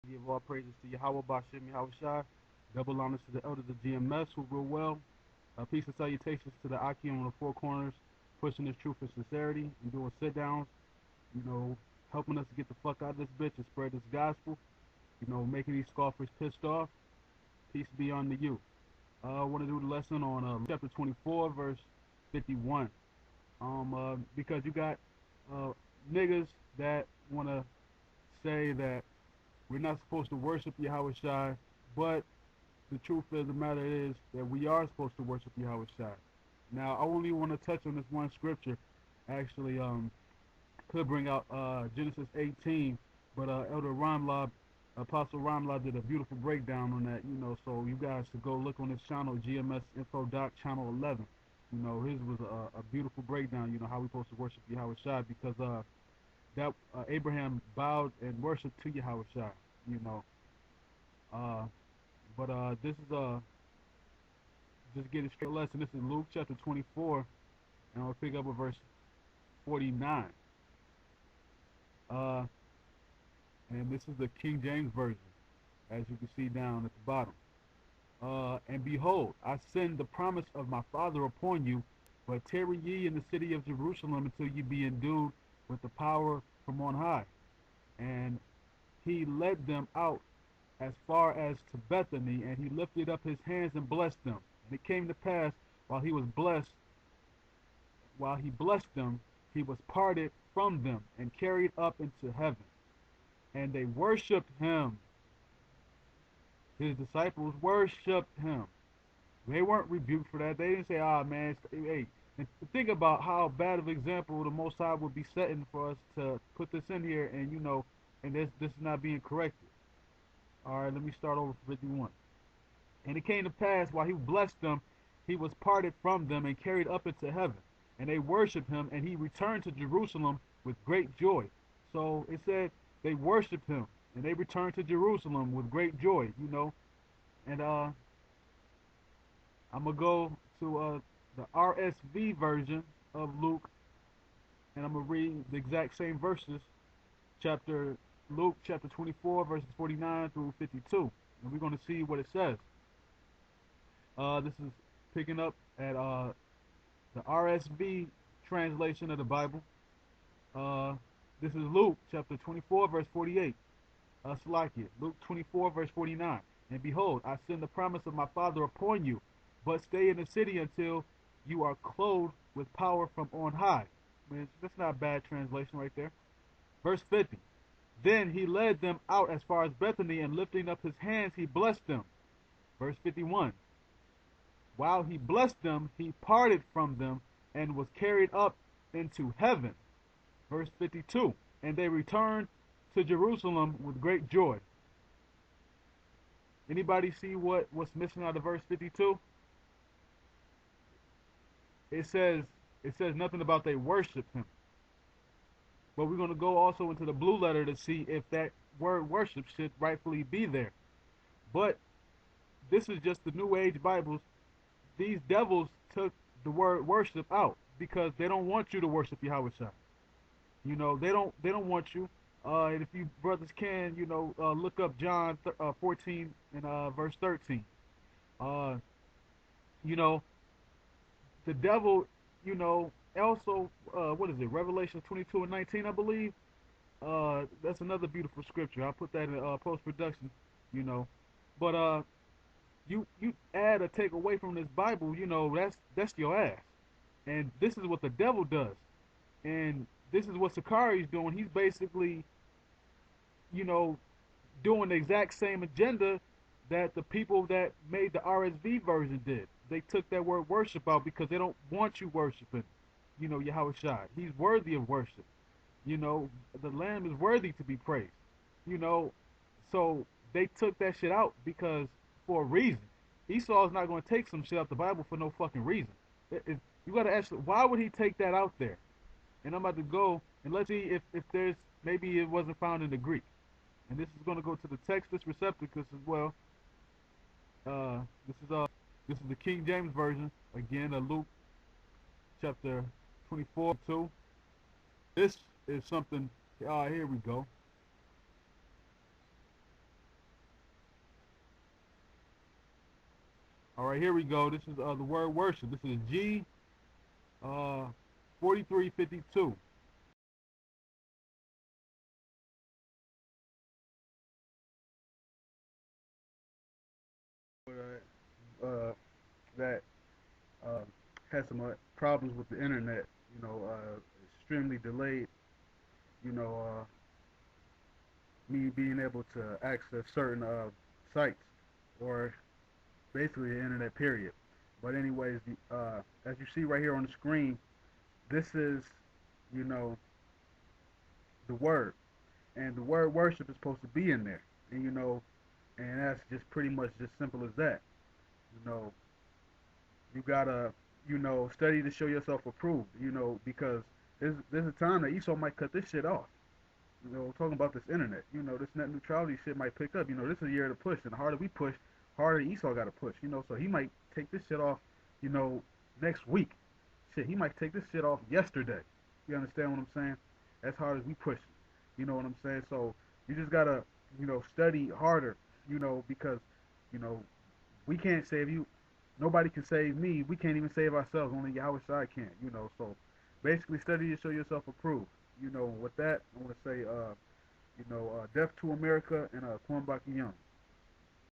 Give all praises to Yahweh Bashim Yahushai. Double honors to the elders of GMS who rule well. Peace and salutations to the Akim on the four corners, pushing this truth and sincerity and doing sit downs, helping us to get the fuck out of this bitch and spread this gospel, making these scoffers pissed off. Peace be unto you. I want to do the lesson on chapter 24, verse 51. Because you got niggas that want to say that we're not supposed to worship Yahweh Shai, but the truth of the matter is that we are supposed to worship Yahweh Shai. Now, I only want to touch on this one scripture. Actually, could bring out Genesis 18, but Elder Ramlab, Apostle Ramlab did a beautiful breakdown on that, so you guys should go look on this channel, GMS Info Doc, channel 11. His was a beautiful breakdown, how we're supposed to worship Yahweh Shai, because that Abraham bowed and worshiped to Yahweh Shai, but this is just getting straight lesson. This is Luke chapter 24, and I'll pick up with verse 49. And this is the King James version, as you can see down at the bottom. And behold, I send the promise of my Father upon you, but tarry ye in the city of Jerusalem until ye be endued with the power from on high. And he led them out as far as to Bethany, and he lifted up his hands and blessed them. And it came to pass, while he blessed them, he was parted from them and carried up into heaven. And they worshipped him. His disciples worshipped him. They weren't rebuked for that. They didn't say, man, hey. And think about how bad of an example the Most High would be setting for us to put this in here, and and this is not being corrected. All right, let me start over 51. And it came to pass, while he blessed them, he was parted from them and carried up into heaven. And they worshipped him, and he returned to Jerusalem with great joy. So it said they worshipped him, and they returned to Jerusalem with great joy, And I'm going to go to the RSV version of Luke, and I'm going to read the exact same verses, Luke chapter 24, verses 49 through 52. And we're going to see what it says. This is picking up at the RSV translation of the Bible. This is Luke chapter 24, verse 48. Salakia, Luke 24, verse 49. And behold, I send the promise of my Father upon you, but stay in the city until you are clothed with power from on high. Man, that's not a bad translation right there. Verse 50. Then he led them out as far as Bethany, and lifting up his hands, he blessed them. Verse 51. While he blessed them, he parted from them and was carried up into heaven. Verse 52. And they returned to Jerusalem with great joy. Anybody see what's missing out of verse 52? It says nothing about they worship him. But we're going to go also into the blue letter to see if that word worship should rightfully be there. But this is just the New Age Bibles. These devils took the word worship out because they don't want you to worship Yahweh Shai. They don't want you. And if you brothers can, look up John 14 and verse 13. The devil, also, what is it? Revelation 22 and 19, I believe. That's another beautiful scripture. I'll put that in post-production, But you add or take away from this Bible, that's your ass. And this is what the devil does. And this is what Sakari's doing. He's basically, doing the exact same agenda that the people that made the RSV version did. They took that word worship out because they don't want you worshiping, Yahweh Shai. He's worthy of worship. The Lamb is worthy to be praised. So they took that shit out because for a reason. Esau's not going to take some shit out the Bible for no fucking reason. You got to ask, why would he take that out there? And I'm about to go and let's see if there's, maybe it wasn't found in the Greek. And this is going to go to the Textus Recepticus as well. This is the King James version again of Luke chapter 24:2. This is something. Here we go. All right, here we go. This is the word worship. This is G uh 4352. That uh, had some problems with the internet. Extremely delayed. You know, me being able to access certain sites or basically the internet. Period. But anyways, as you see right here on the screen, this is, you know, the word, and the word worship is supposed to be in there, and and that's just pretty much just simple as that. You know, you gotta, study to show yourself approved. Because there's a time that Esau might cut this shit off. Talking about this internet, this net neutrality shit might pick up. This is a year to push, and the harder we push, harder Esau got to push. So he might take this shit off, you know, next week. Shit, he might take this shit off yesterday. You understand what I'm saying? As hard as we push, you know what I'm saying? So you just gotta, study harder, because, you know, we can't save you. Nobody can save me. We can't even save ourselves. Only Yahweh Shai can. So basically study to show yourself approved. With that, I want to say, death to America and Kwame Young.